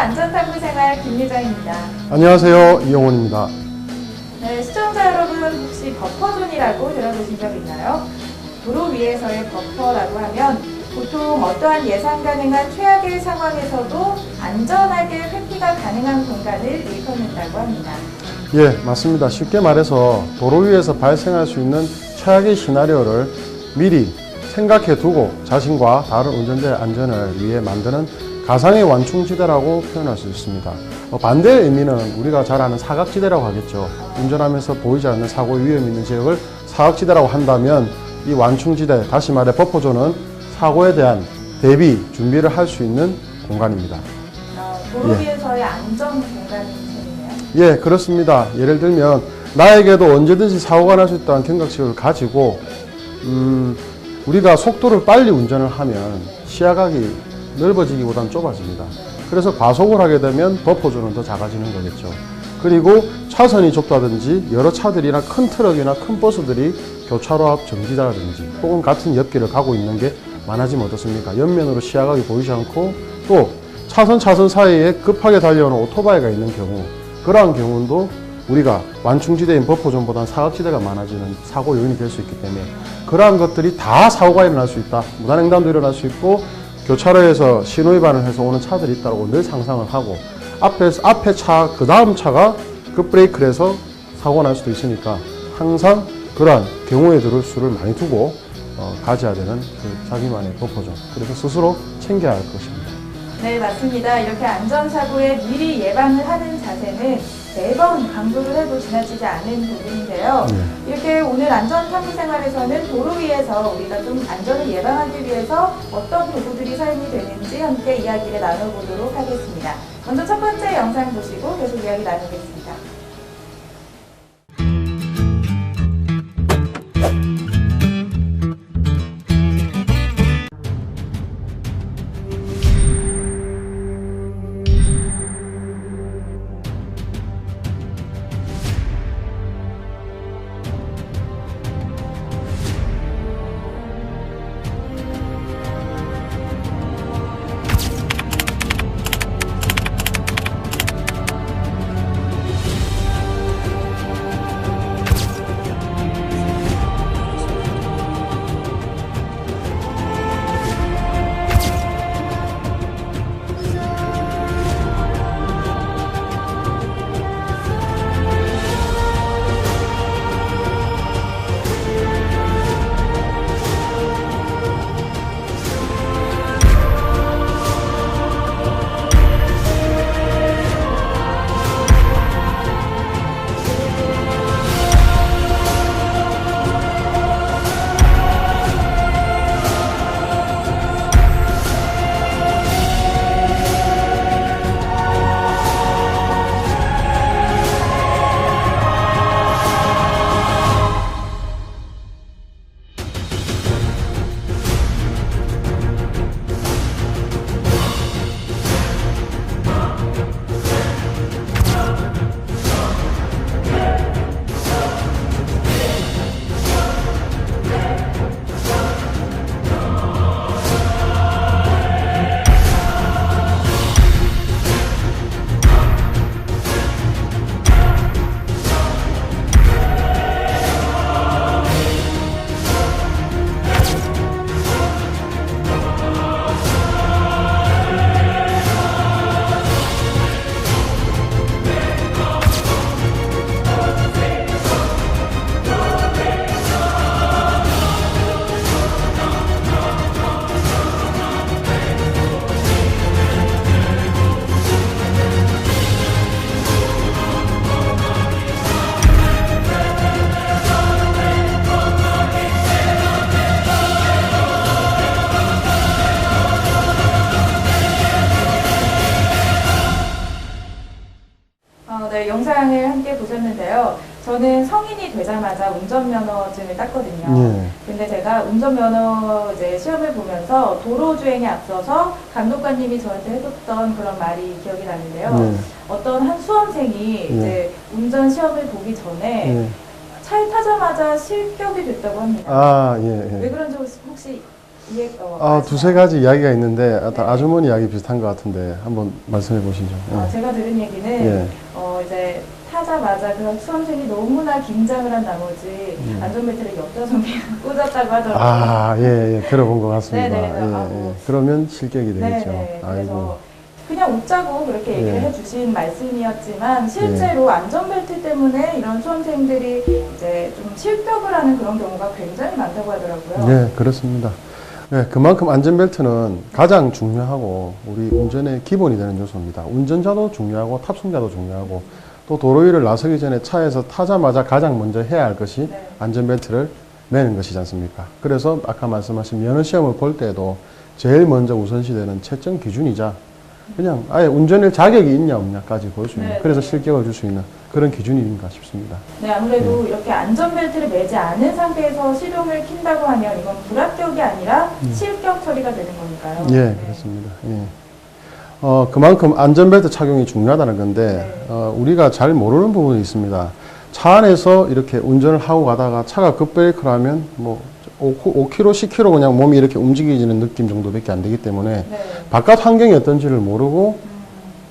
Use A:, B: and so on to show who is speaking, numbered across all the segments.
A: 안전탐구생활 김유정입니다.
B: 안녕하세요. 이영훈입니다.
A: 네, 시청자 여러분 혹시 버퍼존이라고 들어보신 적 있나요? 도로 위에서의 버퍼라고 하면 보통 어떠한 예상 가능한 최악의 상황에서도 안전하게 회피가 가능한 공간을 일컫는다고 합니다.
B: 예, 맞습니다. 쉽게 말해서 도로 위에서 발생할 수 있는 최악의 시나리오를 미리 생각해 두고 자신과 다른 운전자의 안전을 위해 만드는 가상의 완충지대라고 표현할 수 있습니다. 반대의 의미는 우리가 잘 아는 사각지대라고 하겠죠. 운전하면서 보이지 않는 사고 위험이 있는 지역을 사각지대라고 한다면 이 완충지대, 다시 말해 버퍼존은 사고에 대한 대비, 준비를 할 수 있는 공간입니다.
A: 도로 위에서의 안전 공간인 셈이네요.
B: 예, 그렇습니다. 예를 들면 나에게도 언제든지 사고가 날 수 있다는 경각심을 가지고 우리가 속도를 빨리 운전을 하면 시야각이 넓어지기보다는 좁아집니다. 그래서 과속을 하게 되면 버퍼존은 더 작아지는 거겠죠. 그리고 차선이 좁다든지 여러 차들이나 큰 트럭이나 큰 버스들이 교차로 앞 정지자라든지 혹은 같은 옆길을 가고 있는 게 많아지면 어떻습니까? 옆면으로 시야각이 보이지 않고 또 차선 사이에 급하게 달려오는 오토바이가 있는 경우, 그러한 경우도 우리가 완충지대인 버퍼존보다는 사각지대가 많아지는 사고 요인이 될 수 있기 때문에 그러한 것들이 다 사고가 일어날 수 있다. 무단횡단도 일어날 수 있고 교차로에서 신호위반을 해서 오는 차들이 있다고 늘 상상을 하고 앞에 차, 그 다음 차가 급브레이크를 해서 사고가 날 수도 있으니까 항상 그러한 경우에 들을 수를 많이 두고 가져야 되는 자기만의 버퍼존. 그래서 스스로 챙겨야 할 것입니다.
A: 네, 맞습니다. 이렇게 안전사고에 미리 예방을 하는 자세는 매번 강조를 해도 지나치지 않은 부분인데요. 이렇게 오늘 안전탐구생활에서는 도로 위에서 우리가 좀 안전을 예방하기 위해서 어떤 도구들이 사용이 되는지 함께 이야기를 나눠보도록 하겠습니다. 먼저 첫 번째 영상 보시고 계속 이야기 나누겠습니다. 네, 영상을 함께 보셨는데요. 저는 성인이 되자마자 운전면허증을 땄거든요. 근데 제가 운전면허 시험을 보면서 도로주행에 앞서서 감독관님이 저한테 해줬던 그런 말이 기억이 나는데요. 어떤 한 수험생이 이제 운전 시험을 보기 전에 차에 타자마자 실격이 됐다고 합니다. 왜 그런지 혹시
B: 두세 가지 이야기가 있는데 아주머니 이야기 비슷한 것 같은데 한번 말씀해 보시죠.
A: 제가 들은 얘기는
B: 예.
A: 이제 타자마자 그 수험생이 너무나 긴장을 한 나머지 안전벨트를 옆좌석에 꽂았다고 하더라고요.
B: 예, 들어본 것 같습니다.
A: 네네.
B: 그러면 실격이 되겠죠.
A: 네네.
B: 아이고.
A: 그래서 그냥 웃자고 그렇게 얘기를
B: 예.
A: 해주신 말씀이었지만 실제로 안전벨트 때문에 이런 수험생들이 이제 좀 실격을 하는 그런 경우가 굉장히 많다고 하더라고요.
B: 네, 그렇습니다. 네, 그만큼 안전벨트는 가장 중요하고 우리 운전의 기본이 되는 요소입니다. 운전자도 중요하고 탑승자도 중요하고 또 도로 위를 나서기 전에 차에서 타자마자 가장 먼저 해야 할 것이
A: 네.
B: 안전벨트를 매는 것이지 않습니까? 그래서 아까 말씀하신 면허시험을 볼 때도 제일 먼저 우선시되는 채점 기준이자 그냥 아예 운전할 자격이 있냐 없냐까지 볼 수 있는
A: 네,
B: 그래서
A: 네.
B: 실격을 줄 수 있는 그런 기준인가 싶습니다.
A: 네, 아무래도 이렇게 안전벨트를 매지 않은 상태에서 시동을 킨다고 하면 이건 불합격이 아니라 실격 처리가 되는 거니까요.
B: 예,
A: 네.
B: 그렇습니다. 예. 그만큼 안전벨트 착용이 중요하다는 건데,
A: 네.
B: 우리가 잘 모르는 부분이 있습니다. 차 안에서 이렇게 운전을 하고 가다가 차가 급브레이크를 하면 뭐 5km, 10km 그냥 몸이 이렇게 움직이지는 느낌 정도밖에 안 되기 때문에
A: 네.
B: 바깥 환경이 어떤지를 모르고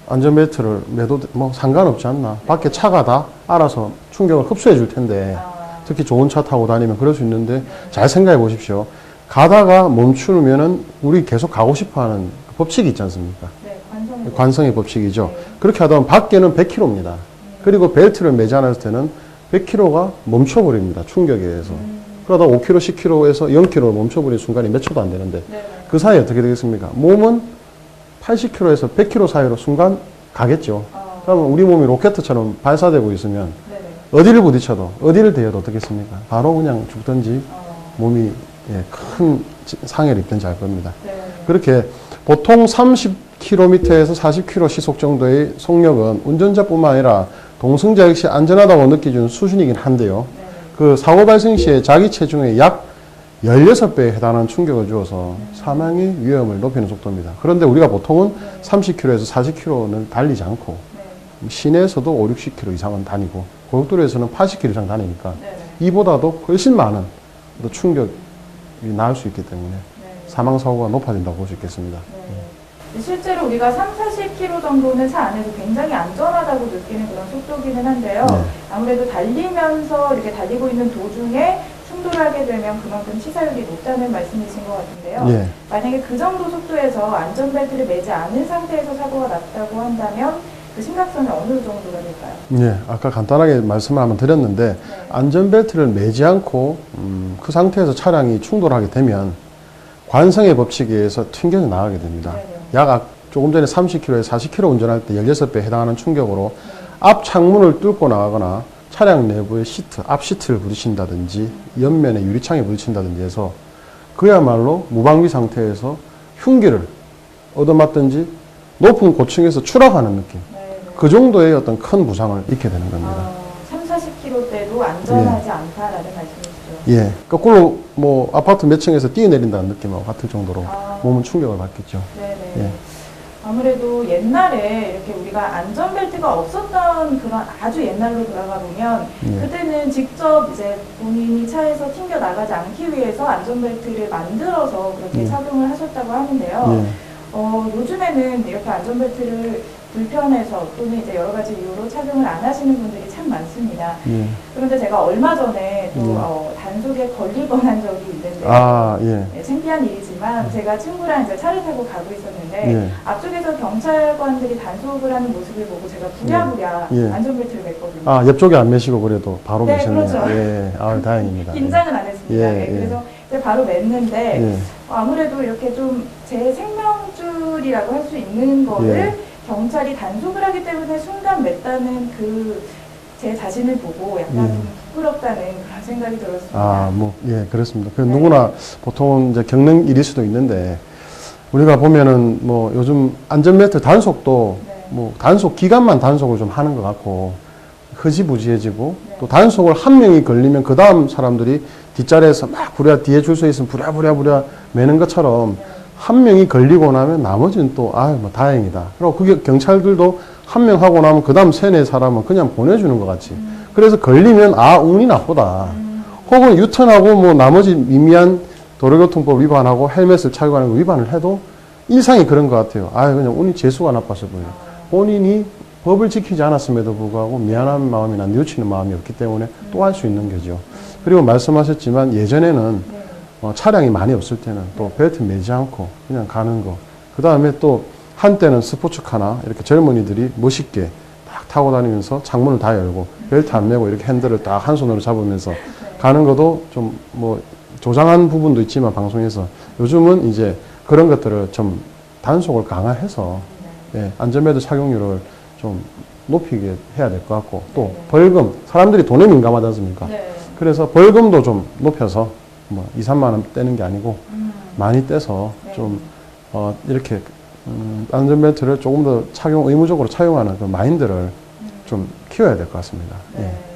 B: 안전벨트를 매도 뭐 상관없지 않나. 밖에 차가 다 알아서 충격을 흡수해 줄 텐데, 특히 좋은 차 타고 다니면 그럴 수 있는데 잘 생각해 보십시오. 가다가 멈추면은 우리 계속 가고 싶어 하는 법칙이 있지 않습니까?
A: 네,
B: 관성의 법칙이죠.
A: 네.
B: 그렇게 하다 보면 밖에는 100km입니다. 그리고 벨트를 매지 않았을 때는 100km가 멈춰버립니다. 충격에 의해서. 그러다 5km, 10km에서 0km로 멈춰버린 순간이 몇 초도 안 되는데
A: 네.
B: 그 사이에 어떻게 되겠습니까? 몸은 80km에서 100km 사이로 순간 가겠죠. 그러면 우리 몸이 로켓처럼 발사되고 있으면
A: 네네.
B: 어디를 부딪혀도 어디를 대어도 어떻겠습니까? 바로 그냥 죽든지 몸이 큰 상해를 입든지 할 겁니다.
A: 네.
B: 그렇게 보통 30km에서 40km 시속 정도의 속력은 운전자뿐만 아니라 동승자 역시 안전하다고 느껴지는 수준이긴 한데요.
A: 네.
B: 그 사고 발생 시에 자기 체중의 약 16배에 해당하는 충격을 주어서 사망의 위험을 높이는 속도입니다. 그런데 우리가 보통은 30km에서 40km는 달리지 않고
A: 네.
B: 시내에서도 5, 60km 이상은 다니고 고속도로에서는 80km 이상 다니니까
A: 네네.
B: 이보다도 훨씬 많은 또 충격이 나올 수 있기 때문에
A: 네.
B: 사망사고가 높아진다고 볼 수 있겠습니다.
A: 네. 실제로 우리가 3, 40km 정도는 차 안에서 굉장히 안전하다고 느끼는 그런 속도기는 한데요.
B: 네.
A: 아무래도 달리면서 이렇게 달리고 있는 도중에 충돌하게 되면 그만큼 치사율이 높다는 말씀이신 것 같은데요.
B: 예.
A: 만약에 그 정도 속도에서 안전벨트를 매지 않은 상태에서 사고가 났다고 한다면 그 심각성이 어느 정도가 될까요?
B: 예, 아까 간단하게 말씀을 한번 드렸는데
A: 네.
B: 안전벨트를 매지 않고 그 상태에서 차량이 충돌하게 되면 관성의 법칙에 의해서 튕겨져 나가게 됩니다.
A: 네네.
B: 약 조금 전에 30km에 40km 운전할 때 16배 해당하는 충격으로 앞 창문을 뚫고 나가거나 차량 내부의 시트, 앞 시트를 부딪힌다든지 옆면에 유리창에 부딪힌다든지 해서 그야말로 무방비 상태에서 흉기를 얻어맞든지 높은 고층에서 추락하는 느낌.
A: 네네.
B: 그 정도의 어떤 큰 부상을 입게 되는 겁니다.
A: 3, 40km대도 안전하지 않다라는 말씀이시죠?
B: 예. 거꾸로 뭐 아파트 몇 층에서 뛰어내린다는 느낌하고 같을 정도로 몸은 충격을 받겠죠.
A: 네네.
B: 예.
A: 아무래도 옛날에 이렇게 우리가 안전벨트가 없었던 그런 아주 옛날로 돌아가 보면
B: 예.
A: 그때는 직접 이제 본인이 차에서 튕겨 나가지 않기 위해서 안전벨트를 만들어서 그렇게
B: 예.
A: 착용을 하셨다고 하는데요.
B: 예.
A: 요즘에는 이렇게 안전벨트를 불편해서 또는 이제 여러 가지 이유로 착용을 안 하시는 분들이 참 많습니다.
B: 예.
A: 그런데 제가 얼마 전에 또
B: 예.
A: 단속에 걸릴 뻔한 적이 있는데
B: 예.
A: 네, 창피한 일이지만 제가 친구랑 이제 차를 타고 가고 있었는데
B: 예.
A: 앞쪽에서 경찰관들이 단속을 하는 모습을 보고 제가 부랴부랴
B: 예.
A: 안전벨트를 맸거든요.
B: 옆쪽에 안 매시고 그래도 바로
A: 네,
B: 매셨네요.
A: 그렇죠.
B: 예. 다행입니다.
A: 긴장은 안 했습니다.
B: 예,
A: 네,
B: 예.
A: 그래서 이제 바로 맸는데
B: 예.
A: 아무래도 이렇게 좀 제 생명줄이라고 할 수 있는 거를
B: 예.
A: 경찰이 단속을 하기 때문에 순간 맸다는 그 제 자신을 보고 약간
B: 예.
A: 좀 부끄럽다는 그런 생각이 들었습니다.
B: 그렇습니다.
A: 네.
B: 누구나 보통은 이제 겪는 일일 수도 있는데, 우리가 보면은 뭐 요즘 안전벨트 단속도
A: 네.
B: 뭐 단속 기간만 단속을 좀 하는 것 같고, 흐지부지해지고,
A: 네.
B: 또 단속을 한 명이 걸리면 그 다음 사람들이 뒷자리에서 막 뒤에 줄 서 있으면 부랴부랴 매는 것처럼 한 명이 걸리고 나면 나머지는 또, 다행이다. 그리고 그게 경찰들도 한 명 하고 나면 그 다음 세네 사람은 그냥 보내주는 것 같이. 그래서 걸리면 운이 나쁘다. 혹은 유턴하고 뭐 나머지 미미한 도로교통법 위반하고 헬멧을 착용하는 거 위반을 해도 일상이 그런 것 같아요. 아, 그냥 운이 재수가 나빠서 보여요. 본인이 법을 지키지 않았음에도 불구하고 미안한 마음이나 뉘우치는 마음이 없기 때문에 또 할 수 있는 거죠. 그리고 말씀하셨지만 예전에는 차량이 많이 없을 때는 또 벨트 매지 않고 그냥 가는 거. 그 다음에 또 한때는 스포츠카나 이렇게 젊은이들이 멋있게 딱 타고 다니면서 창문을 다 열고 벨트 안 매고 이렇게 핸들을 딱 한 손으로 잡으면서 가는 것도 좀 뭐 조장한 부분도 있지만 방송에서 요즘은 이제 그런 것들을 좀 단속을 강화해서 예, 안전벨트 착용률을 좀 높이게 해야 될 것 같고 또 벌금, 사람들이 돈에 민감하지 않습니까?
A: 네.
B: 그래서 벌금도 좀 높여서 뭐 2, 3만 원 떼는 게 아니고 많이 떼서 좀 이렇게 안전벨트를 조금 더 의무적으로 착용하는 그 마인드를 좀 키워야 될 것 같습니다.
A: 네.
B: 예.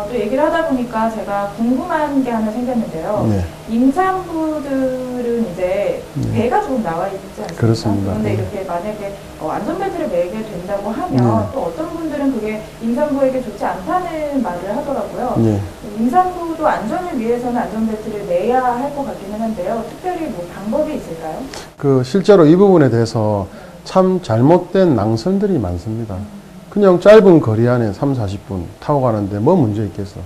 A: 또 얘기를 하다 보니까 제가 궁금한 게 하나 생겼는데요.
B: 네.
A: 임산부들은 이제 배가 조금 나와 있지 않습니까?
B: 그렇습니다.
A: 그런데
B: 네.
A: 이렇게 만약에 안전벨트를 매게 된다고 하면 또 어떤 분들은 그게 임산부에게 좋지 않다는 말을 하더라고요.
B: 예.
A: 임산부도 안전을 위해서는 안전벨트를 매야 할 것 같기는 한데요. 특별히 뭐 방법이 있을까요?
B: 그 실제로 이 부분에 대해서 참 잘못된 낭설들이 많습니다. 그냥 짧은 거리 안에 3, 40분 타고 가는데 뭐 문제 있겠어.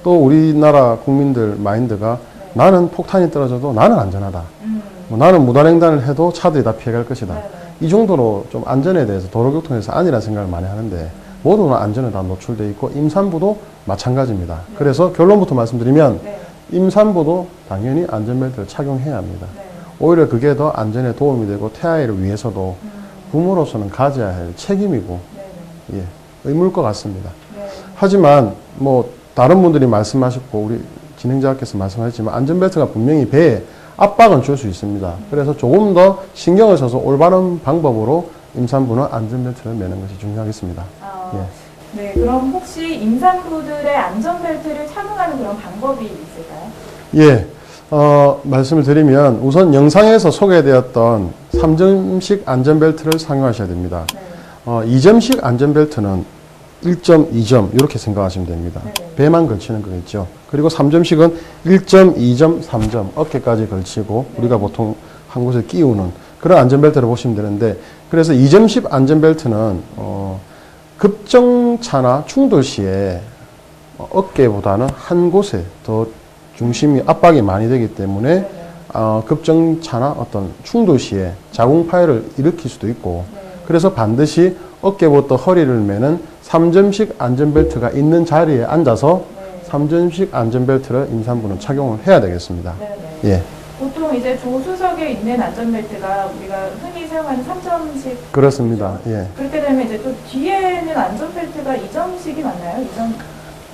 B: 또 우리나라 국민들 마인드가 나는 폭탄이 떨어져도 나는 안전하다. 뭐 나는 무단횡단을 해도 차들이 다 피해갈 것이다. 이 정도로 좀 안전에 대해서 도로교통에서 아니라는 생각을 많이 하는데 모두는 안전에 다 노출되어 있고 임산부도 마찬가지입니다. 그래서 결론부터 말씀드리면 임산부도 당연히 안전벨트를 착용해야 합니다. 오히려 그게 더 안전에 도움이 되고 태아를 위해서도 부모로서는 가져야 할 책임이고 예, 의무일 것 같습니다. 하지만 뭐 다른 분들이 말씀하셨고 우리 진행자께서 말씀하셨지만 안전벨트가 분명히 배에 압박은 줄 수 있습니다. 그래서 조금 더 신경을 써서 올바른 방법으로 임산부는 안전벨트를 매는 것이 중요하겠습니다. 예.
A: 네, 그럼 혹시 임산부들의 안전벨트를 착용하는 그런 방법이 있을까요?
B: 예, 말씀을 드리면 우선 영상에서 소개되었던 3점식 안전벨트를 착용하셔야 됩니다. 2점식 안전벨트는 1점, 2점 이렇게 생각하시면 됩니다. 배만 걸치는 거겠죠. 그리고 3점식은 1점, 2점, 3점 어깨까지 걸치고 우리가 보통 한 곳에 끼우는 그런 안전벨트를 보시면 되는데 그래서 2점식 안전벨트는 급정차나 충돌 시에 어깨보다는 한 곳에 더 중심이 압박이 많이 되기 때문에 급정차나 어떤 충돌 시에 자궁 파열을 일으킬 수도 있고 그래서 반드시 어깨부터 허리를 매는 3점식 안전벨트가 있는 자리에 앉아서 3점식 안전벨트를 임산부는 착용을 해야 되겠습니다. 예.
A: 보통 이제 조수석에 있는 안전벨트가 우리가 흔히 사용하는 3점식
B: 그렇습니다. 예.
A: 그렇게 되면 이제 또 뒤에는 안전벨트가 2점식이 맞나요? 2점?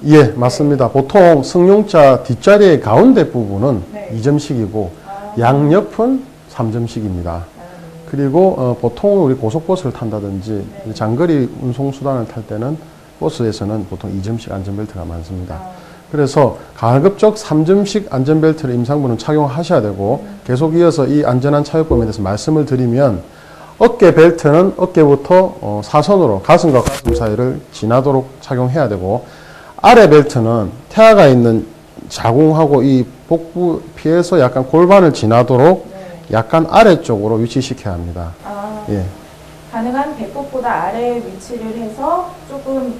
B: 예, 맞습니다. 보통 승용차 뒷자리의 가운데 부분은 2점식이고 양옆은 3점식입니다. 그리고 보통 우리 고속버스를 탄다든지 장거리 운송수단을 탈 때는 버스에서는 보통 2점식 안전벨트가 많습니다. 그래서 가급적 3점식 안전벨트를 임산부는 착용하셔야 되고 계속 이어서 이 안전한 차용법에 대해서 말씀을 드리면 어깨 벨트는 어깨부터 사선으로 가슴과 가슴 사이를 지나도록 착용해야 되고 아래 벨트는 태아가 있는 자궁하고 이 복부 피해서 약간 골반을 지나도록 약간 아래쪽으로 위치시켜야 합니다. 예.
A: 가능한 배꼽보다 아래 위치를 해서 조금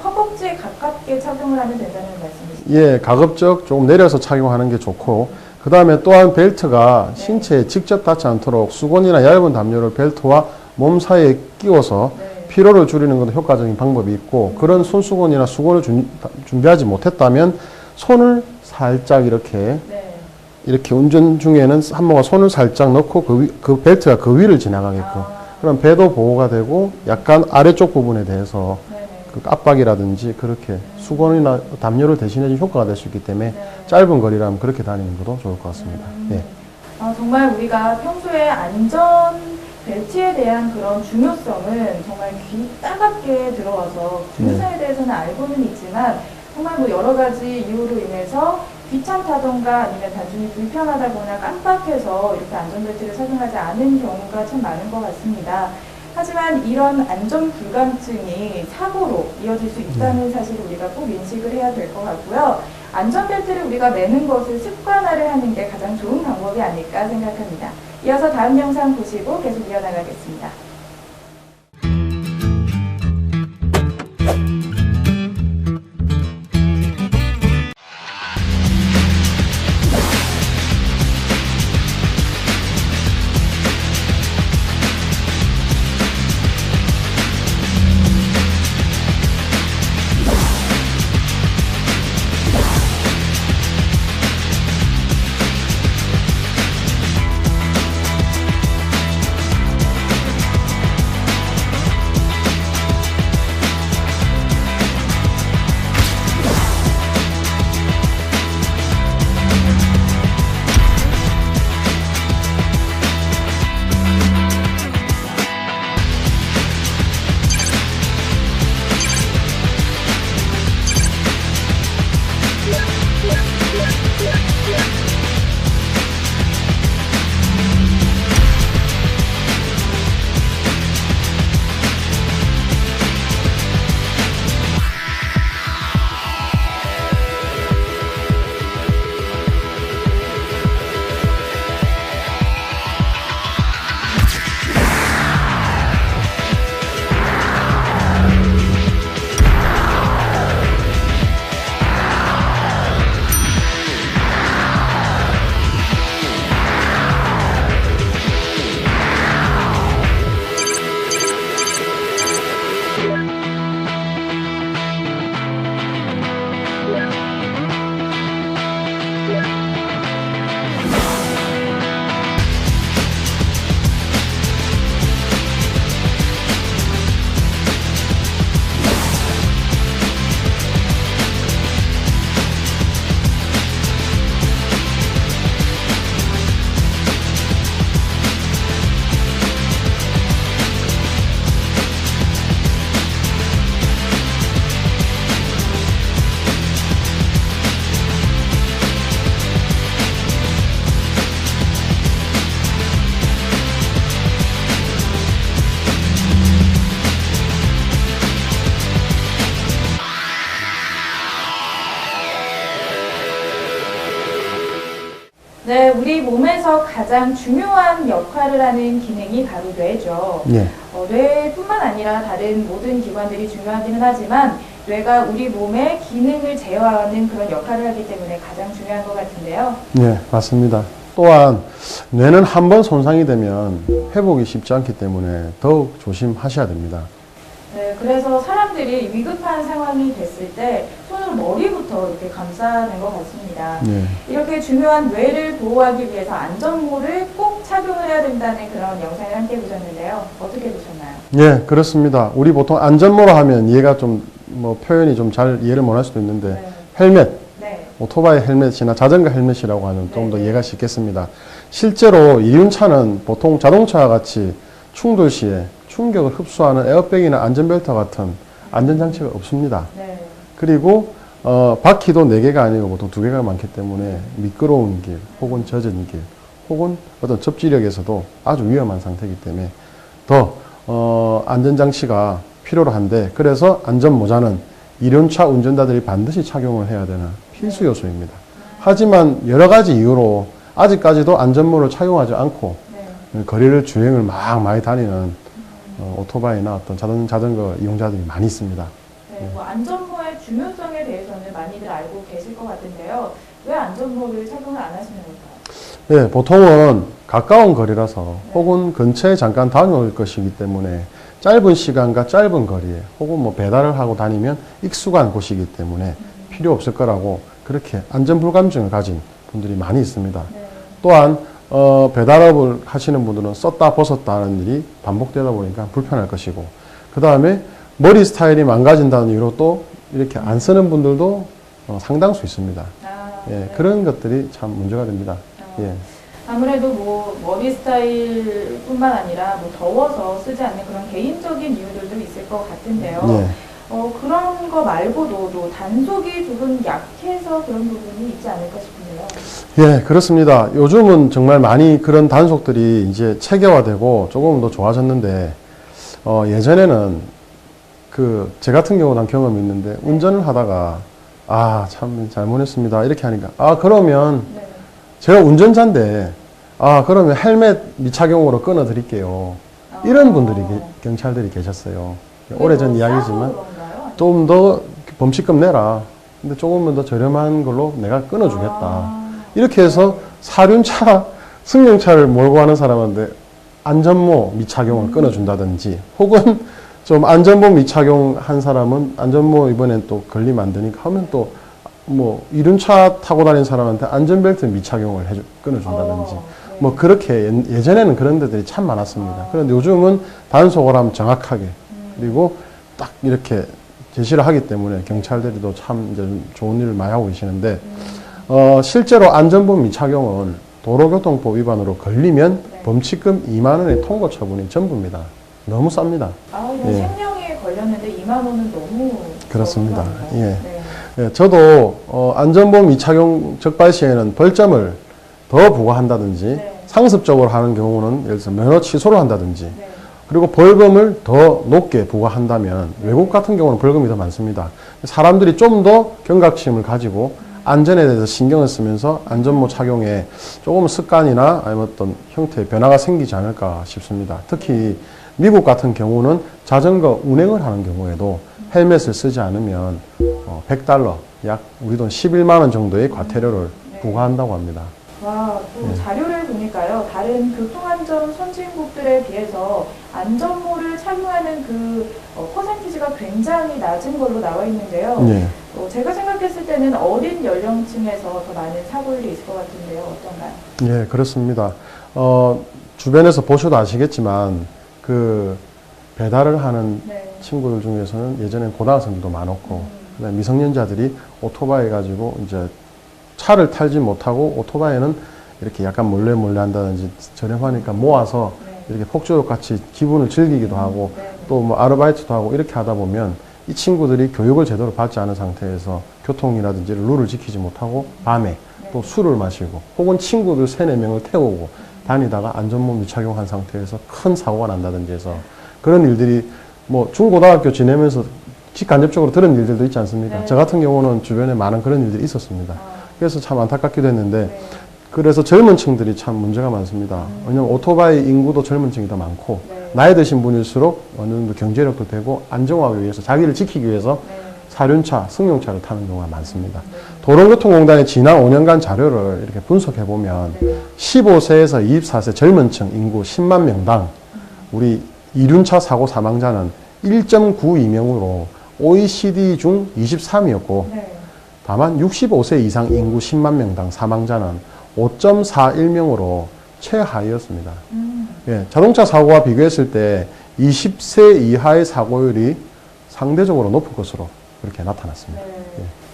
A: 허벅지에 가깝게 착용을 하면 된다는 말씀이시죠?
B: 예, 가급적 조금 내려서 착용하는 게 좋고 그 다음에 또한 벨트가 신체에 직접 닿지 않도록 수건이나 얇은 담요를 벨트와 몸 사이에 끼워서 피로를 줄이는 것도 효과적인 방법이 있고 그런 손수건이나 수건을 준비하지 못했다면 손을 살짝 이렇게 운전 중에는 산모가 손을 살짝 넣고 그 벨트가 그 위를 지나가게끔 그럼 배도 보호가 되고 약간 아래쪽 부분에 대해서 그 압박이라든지 그렇게 수건이나 담요를 대신해 준 효과가 될 수 있기 때문에 짧은 거리라면 그렇게 다니는 것도 좋을 것 같습니다. 예.
A: 정말 우리가 평소에 안전 벨트에 대한 그런 중요성은 정말 귀 따갑게 들어와서 중요성에 대해서는 알고는 있지만 정말 뭐 여러 가지 이유로 인해서 귀찮다던가 아니면 단순히 불편하다거나 깜빡해서 이렇게 안전벨트를 착용하지 않은 경우가 참 많은 것 같습니다. 하지만 이런 안전 불감증이 사고로 이어질 수 있다는 사실을 우리가 꼭 인식을 해야 될 것 같고요. 안전벨트를 우리가 매는 것을 습관화를 하는 게 가장 좋은 방법이 아닐까 생각합니다. 이어서 다음 영상 보시고 계속 이어나가겠습니다. 네, 우리 몸에서 가장 중요한 역할을 하는 기능이 바로 뇌죠.
B: 예.
A: 뇌뿐만 아니라 다른 모든 기관들이 중요하기는 하지만 뇌가 우리 몸의 기능을 제어하는 그런 역할을 하기 때문에 가장 중요한 것 같은데요.
B: 네, 맞습니다. 또한 뇌는 한번 손상이 되면 회복이 쉽지 않기 때문에 더욱 조심하셔야 됩니다.
A: 네, 그래서 사람들이 위급한 상황이 됐을 때 손으로 머리부터 이렇게 감싸는 것 같습니다.
B: 네.
A: 이렇게 중요한 뇌를 보호하기 위해서 안전모를 꼭 착용을 해야 된다는 그런 영상을 함께 보셨는데요. 어떻게 보셨나요?
B: 예, 그렇습니다. 우리 보통 안전모로 하면 이해가 좀 표현이 좀 잘 이해를 못할 수도 있는데
A: 네.
B: 헬멧,
A: 네.
B: 오토바이 헬멧이나 자전거 헬멧이라고 하면 좀 더
A: 네.
B: 이해가 쉽겠습니다. 실제로 이륜차는 보통 자동차와 같이 충돌 시에 충격을 흡수하는 에어백이나 안전벨트 같은 안전장치가 없습니다.
A: 네.
B: 그리고 바퀴도 4개가 아니고 보통 2개가 많기 때문에 미끄러운 길 혹은 젖은 길 혹은 어떤 접지력에서도 아주 위험한 상태이기 때문에 더 안전장치가 필요로 한데, 그래서 안전모자는 이륜차 운전자들이 반드시 착용을 해야 되는 필수 요소입니다. 하지만 여러 가지 이유로 아직까지도 안전모를 착용하지 않고
A: 네.
B: 거리를 주행을 막 많이 다니는 오토바이나 어떤 자전거 이용자들이 많이 있습니다.
A: 네, 안전모의 중요성에 대해서는 많이들 알고 계실 것 같은데요. 왜 안전모를 착용을 안 하시는 걸까요?
B: 네, 보통은 가까운 거리라서 혹은 근처에 잠깐 다녀올 것이기 때문에 짧은 시간과 짧은 거리에 혹은 배달을 하고 다니면 익숙한 곳이기 때문에 필요 없을 거라고 그렇게 안전불감증을 가진 분들이 많이 있습니다.
A: 네.
B: 또한 배달업을 하시는 분들은 썼다 벗었다 하는 일이 반복되다 보니까 불편할 것이고, 그 다음에 머리 스타일이 망가진다는 이유로 또 이렇게 안 쓰는 분들도 상당수 있습니다. 예,
A: 네.
B: 그런 것들이 참 문제가 됩니다. 예.
A: 아무래도 머리 스타일뿐만 아니라 더워서 쓰지 않는 그런 개인적인 이유들도 있을 것 같은데요.
B: 예.
A: 그런 거 말고도 또 단속이 조금 약해서 그런 부분이 있지 않을까 싶은데요.
B: 예, 그렇습니다. 요즘은 정말 많이 그런 단속들이 이제 체계화되고 조금 더 좋아졌는데, 예전에는 제 같은 경우는 경험이 있는데, 운전을 하다가 아, 참 잘못했습니다. 이렇게 하니까 그러면
A: 네.
B: 제가 운전자인데 그러면 헬멧 미착용으로 끊어 드릴게요. 이런 분들이 경찰들이 계셨어요. 오래전 이야기지만 좀 더 범칙금 내라. 근데 조금은 더 저렴한 걸로 내가 끊어주겠다. 이렇게 해서 사륜차, 승용차를 몰고 가는 사람한테 안전모 미착용을 끊어준다든지, 혹은 좀 안전모 미착용한 사람은 안전모 이번엔 또 걸리면 안 되니까 하면 또 뭐 이륜차 타고 다니는 사람한테 안전벨트 미착용을 끊어준다든지, 뭐 그렇게 예전에는 그런 데들이 참 많았습니다. 그런데 요즘은 단속을 하면 정확하게, 그리고 딱 이렇게 제시를 하기 때문에 경찰들도 참 이제 좋은 일을 많이 하고 계시는데, 실제로 안전범 미착용은 도로교통법 위반으로 걸리면 범칙금 2만 원의 통고 처분이 전부입니다. 너무 쌉니다.
A: 예. 생명에 걸렸는데 2만 원은 너무
B: 그렇습니다. 예.
A: 네.
B: 예, 저도 안전범 미착용 적발 시에는 벌점을 더 부과한다든지, 상습적으로 하는 경우는 예를 들어서 면허 취소를 한다든지, 그리고 벌금을 더 높게 부과한다면, 외국 같은 경우는 벌금이 더 많습니다. 사람들이 좀 더 경각심을 가지고 안전에 대해서 신경을 쓰면서 안전모 착용에 조금 습관이나 아니면 어떤 형태의 변화가 생기지 않을까 싶습니다. 특히 미국 같은 경우는 자전거 운행을 하는 경우에도 헬멧을 쓰지 않으면 $100, 약 우리 돈 11만 원 정도의 과태료를 부과한다고 합니다.
A: 와, 또 자료를 보니까요, 다른 교통안전 선진국들에 비해서 안전모를 착용하는 그 퍼센티지가 굉장히 낮은 걸로 나와 있는데요. 제가 생각했을 때는 어린 연령층에서 더 많은 사고율이 있을 것 같은데요. 어떤가요?
B: 예, 그렇습니다. 주변에서 보셔도 아시겠지만 그 배달을 하는 친구들 중에서는 예전엔 고등학생들도 많았고, 그다음에 미성년자들이 오토바이 가지고 이제 차를 탈지 못하고 오토바이는 이렇게 약간 몰래 한다든지, 저렴하니까 모아서 이렇게 폭주족 같이 기분을 즐기기도 하고, 또 뭐 아르바이트도 하고 이렇게 하다 보면 이 친구들이 교육을 제대로 받지 않은 상태에서 교통이라든지 룰을 지키지 못하고 밤에 또 술을 마시고, 혹은 친구들 3-4명을 태우고 다니다가 안전모 미착용한 상태에서 큰 사고가 난다든지 해서, 그런 일들이 뭐 중고등학교 지내면서 직간접적으로 들은 일들도 있지 않습니까? 저 같은 경우는 주변에 많은 그런 일들이 있었습니다. 그래서 참 안타깝기도 했는데, 그래서 젊은 층들이 참 문제가 많습니다. 왜냐하면 오토바이 인구도 젊은 층이 더 많고, 나이 드신 분일수록 어느 정도 경제력도 되고 안정화하기 위해서, 자기를 지키기 위해서 사륜차, 승용차를 타는 경우가 많습니다. 도로교통공단의 지난 5년간 자료를 이렇게 분석해보면 15세에서 24세 젊은 층 인구 10만 명당 우리 이륜차 사고 사망자는 1.92명으로 OECD 중 23위였고, 다만 65세 이상 인구 10만 명당 사망자는 5.41명으로 최하위였습니다. 예, 자동차 사고와 비교했을 때 20세 이하의 사고율이 상대적으로 높을 것으로 그렇게 나타났습니다.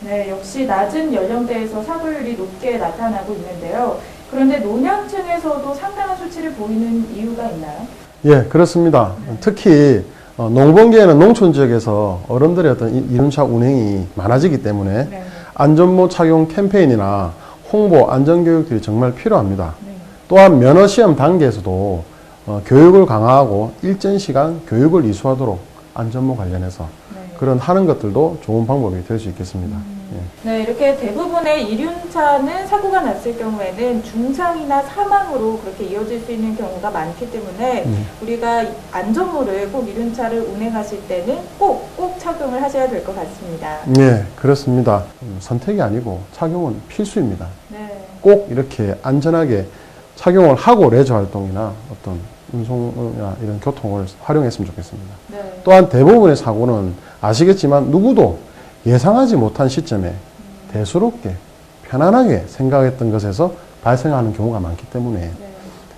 A: 네, 역시 낮은 연령대에서 사고율이 높게 나타나고 있는데요. 그런데 노년층에서도 상당한 수치를 보이는 이유가 있나요?
B: 예, 그렇습니다. 특히 농번기에는 농촌 지역에서 어른들의 어떤 이륜차 운행이 많아지기 때문에 안전모 착용 캠페인이나 홍보, 안전교육들이 정말 필요합니다. 또한 면허시험 단계에서도 교육을 강화하고 일정 시간 교육을 이수하도록 안전모 관련해서 그런 하는 것들도 좋은 방법이 될 수 있겠습니다.
A: 네, 이렇게 대부분의 이륜차는 사고가 났을 경우에는 중상이나 사망으로 그렇게 이어질 수 있는 경우가 많기 때문에 우리가 안전모를 꼭 이륜차를 운행하실 때는 꼭 착용을 하셔야 될 것 같습니다.
B: 네, 그렇습니다. 선택이 아니고 착용은 필수입니다. 꼭 이렇게 안전하게 착용을 하고 레저 활동이나 어떤 운송이나 이런 교통을 활용했으면 좋겠습니다. 또한 대부분의 사고는 아시겠지만 누구도 예상하지 못한 시점에 대수롭게 편안하게 생각했던 것에서 발생하는 경우가 많기 때문에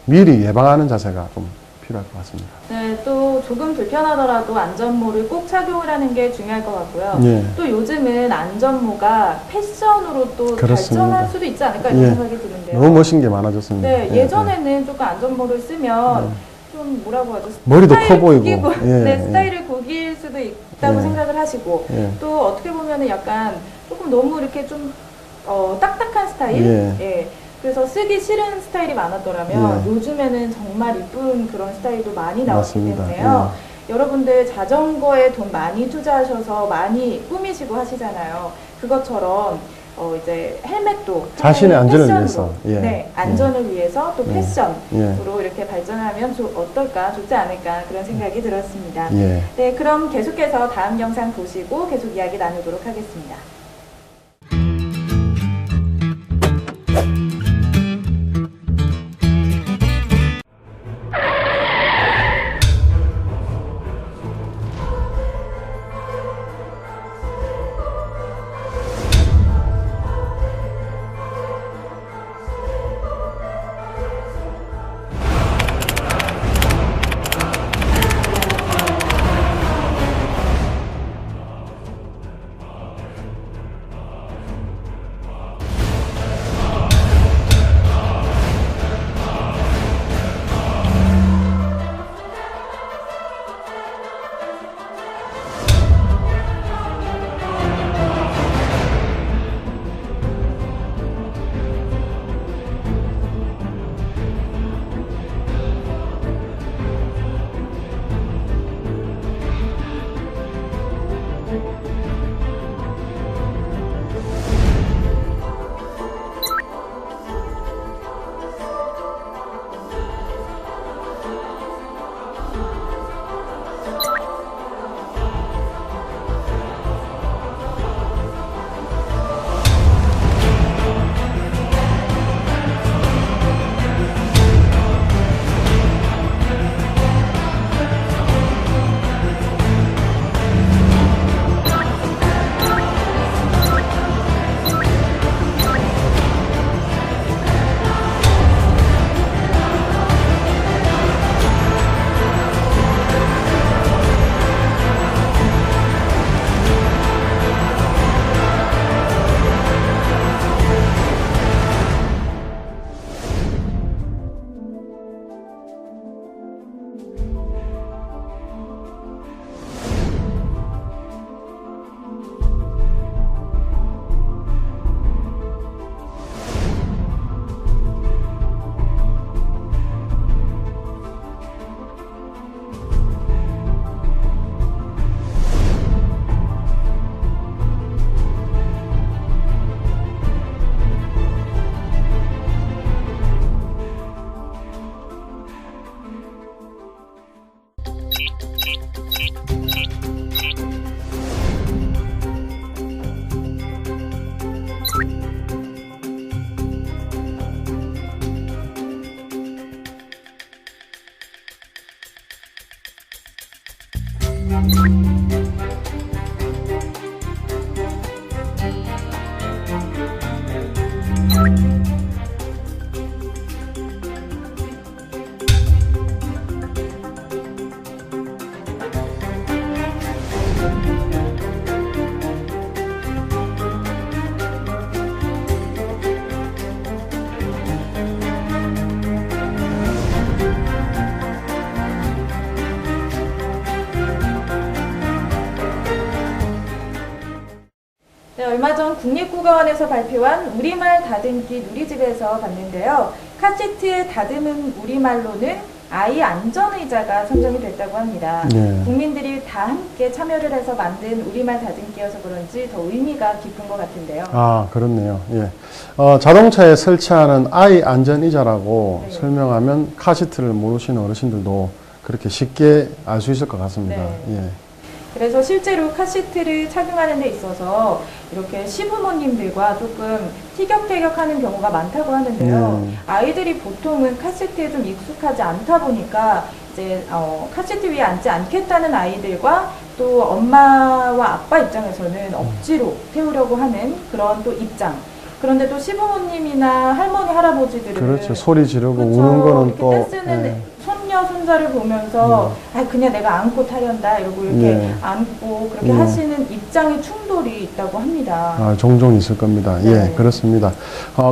B: 미리 예방하는 자세가 좀 필요할 것 같습니다.
A: 네, 또 조금 불편하더라도 안전모를 꼭 착용을 하는 게 중요할 것 같고요. 또 요즘은 안전모가 패션으로 또 발전할 수도 있지 않을까 이런 생각이 드는데요.
B: 너무 멋진 게 많아졌습니다.
A: 네, 예전에는 조금 안전모를 쓰면 좀 뭐라고 하죠?
B: 머리도 커 보이고
A: 스타일을 구길 수도 있다고 생각을 하시고 또 어떻게 보면은 약간 조금 너무 이렇게 좀 딱딱한 스타일? 그래서 쓰기 싫은 스타일이 많았더라면 요즘에는 정말 이쁜 그런 스타일도 많이 나오기 때문에요. 여러분들 자전거에 돈 많이 투자하셔서 많이 꾸미시고 하시잖아요. 그것처럼 이제 헬멧도
B: 자신의
A: 하나의
B: 안전을
A: 패션으로,
B: 위해서, 예.
A: 네, 안전을 위해서 또
B: 예.
A: 패션으로 이렇게 발전하면 어떨까, 좋지 않을까 그런 생각이 들었습니다.
B: 예.
A: 네, 그럼 계속해서 다음 영상 보시고 계속 이야기 나누도록 하겠습니다. 네, 얼마 전 국립국어원에서 발표한 우리말 다듬기 누리집에서 봤는데요. 카세트에 다듬은 우리말로는 아이 안전의자가 선정이 됐다고 합니다.
B: 네.
A: 국민들이 다 함께 참여를 해서 만든 우리말 다듬기여서 그런지 더 의미가 깊은 것 같은데요.
B: 아, 그렇네요. 예. 자동차에 설치하는 아이 안전의자라고
A: 네.
B: 설명하면 카시트를 모르시는 어르신들도 그렇게 쉽게 알 수 있을 것 같습니다.
A: 네.
B: 예.
A: 그래서 실제로 카시트를 착용하는 데 있어서 이렇게 시부모님들과 조금 티격태격하는 경우가 많다고 하는데요. 아이들이 보통은 카시트에 좀 익숙하지 않다 보니까 이제 카시트 위에 앉지 않겠다는 아이들과 또 엄마와 아빠 입장에서는 억지로 태우려고 하는 그런 또 입장. 그런데 또 시부모님이나 할머니, 할아버지들은
B: 그렇죠. 소리 지르고
A: 그쵸.
B: 우는 거는
A: 이렇게
B: 또
A: 떼쓰는
B: 예.
A: 손녀, 손자를 보면서 아 그냥 내가 안고 타련다 이러고 이렇게
B: 예.
A: 안고 그렇게
B: 예.
A: 하시는 입장의 충돌이 있다고 합니다.
B: 종종 있을 겁니다.
A: 네.
B: 예, 그렇습니다.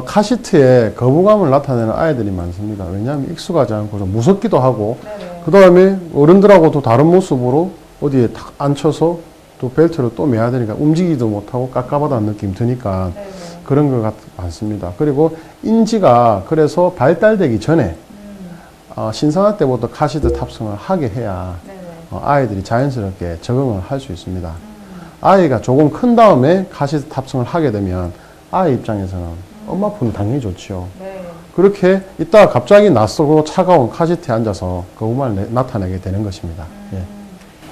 B: 카시트에 거부감을 나타내는 아이들이 많습니다. 왜냐하면 익숙하지 않고 좀 무섭기도 하고,
A: 네네.
B: 그 다음에 어른들하고도 다른 모습으로 어디에 탁 앉혀서 또 벨트를 또 매야 되니까 움직이지도 못하고 깝깝하다는 느낌 드니까
A: 네네.
B: 그런 것 많습니다. 그리고 인지가 그래서 발달되기 전에 신생아 때부터 카시트 탑승을 하게 해야
A: 네네.
B: 아이들이 자연스럽게 적응을 할 수 있습니다. 아이가 조금 큰 다음에 카시트 탑승을 하게 되면 아이 입장에서는 엄마 폰이 당연히 좋지요.
A: 네.
B: 그렇게 있다가 갑자기 낯설고 차가운 카시트에 앉아서 거부감을 나타내게 되는 것입니다. 예.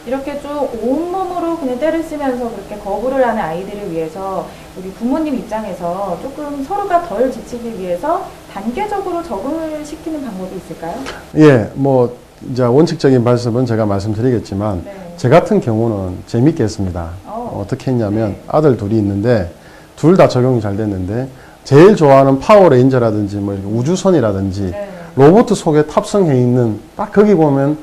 A: 이렇게 쭉 온몸으로 그냥 때를 쓰면서 그렇게 거부를 하는 아이들을 위해서 우리 부모님 입장에서 조금 서로가 덜 지치기 위해서 단계적으로 적응을 시키는 방법이 있을까요?
B: 예, 뭐 이제 원칙적인 말씀은 제가 말씀드리겠지만
A: 네.
B: 제 같은 경우는 재밌게 했습니다. 어떻게 했냐면
A: 네.
B: 아들 둘이 있는데 둘 다 적용이 잘 됐는데 제일 좋아하는 파워레인저라든지 뭐 이렇게 우주선이라든지
A: 네.
B: 로봇 속에 탑승해 있는 딱 거기 보면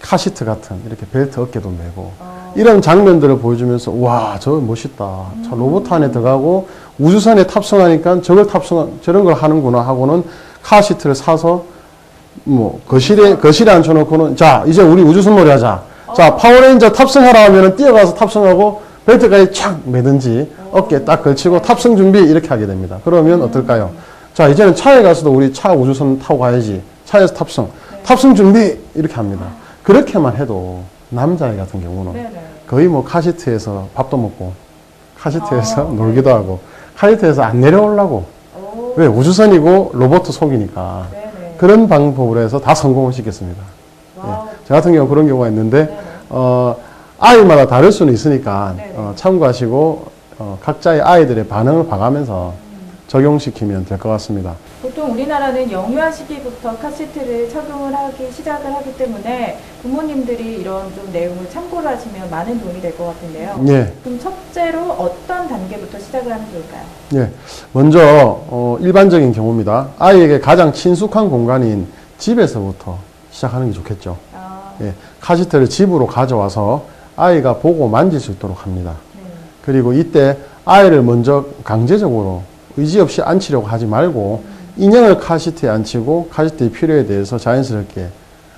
B: 카시트 같은 이렇게 벨트 어깨도 메고 이런 장면들을 보여주면서 와, 저거 멋있다. 저 로봇 안에 들어가고 우주선에 탑승하니까 저런 걸 하는구나 하고는 카시트를 사서 뭐 거실에 앉혀놓고는 자, 이제 우리 우주선 놀이 하자. 자, 파워레인저 탑승하라 하면은 뛰어가서 탑승하고 벨트까지 착 매든지 어깨에 딱 걸치고 탑승 준비 이렇게 하게 됩니다. 그러면 어떨까요? 자, 이제는 차에 가서도 우리 차 우주선 타고 가야지. 차에서 탑승 준비 이렇게 합니다. 그렇게만 해도 남자애 같은 경우는
A: 네네.
B: 거의 뭐 카시트에서 밥도 먹고 카시트에서 놀기도 하고 카시트에서 안 내려오려고
A: 오.
B: 왜 우주선이고 로봇 속이니까
A: 네네.
B: 그런 방법으로 해서 다 성공을 시켰습니다.
A: 와우.
B: 예. 저 같은 경우 그런 경우가 있는데
A: 네네.
B: 아이마다 다를 수는 있으니까
A: 네네.
B: 참고하시고 각자의 아이들의 반응을 봐가면서 적용시키면 될 것 같습니다.
A: 보통 우리나라는 영유아 시기부터 카시트를 착용을 시작을 하기 때문에 부모님들이 이런 좀 내용을 참고를 하시면 많은 도움이 될 것 같은데요.
B: 예.
A: 그럼 첫째로 어떤 단계부터 시작을 하면 좋을까요?
B: 예. 먼저 일반적인 경우입니다. 아이에게 가장 친숙한 공간인 집에서부터 시작하는 게 좋겠죠.
A: 아,
B: 예. 카시트를 집으로 가져와서 아이가 보고 만질 수 있도록 합니다.
A: 네.
B: 그리고 이때 아이를 먼저 강제적으로 의지 없이 앉히려고 하지 말고 인형을 카시트에 앉히고 카시트의 필요에 대해서 자연스럽게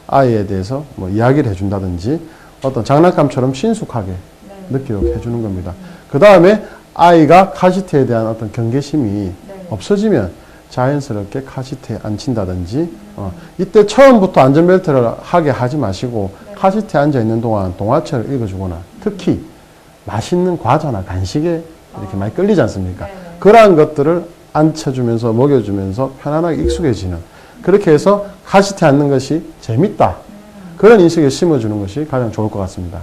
B: 아이에 대해서 뭐 이야기를 해준다든지 어떤 장난감처럼 친숙하게
A: 네.
B: 느끼도록 해주는 겁니다. 그 다음에 아이가 카시트에 대한 어떤 경계심이
A: 네.
B: 없어지면 자연스럽게 카시트에 앉힌다든지 이때 처음부터 안전벨트를 하게 하지 마시고
A: 네.
B: 카시트에 앉아 있는 동안 동화책을 읽어주거나 특히 맛있는 과자나 간식에 이렇게 많이 끌리지 않습니까?
A: 네네.
B: 그러한 것들을 앉혀주면서 먹여주면서 편안하게 익숙해지는 그렇게 해서 카시트에 앉는 것이 재밌다. 그런 인식을 심어주는 것이 가장 좋을 것 같습니다.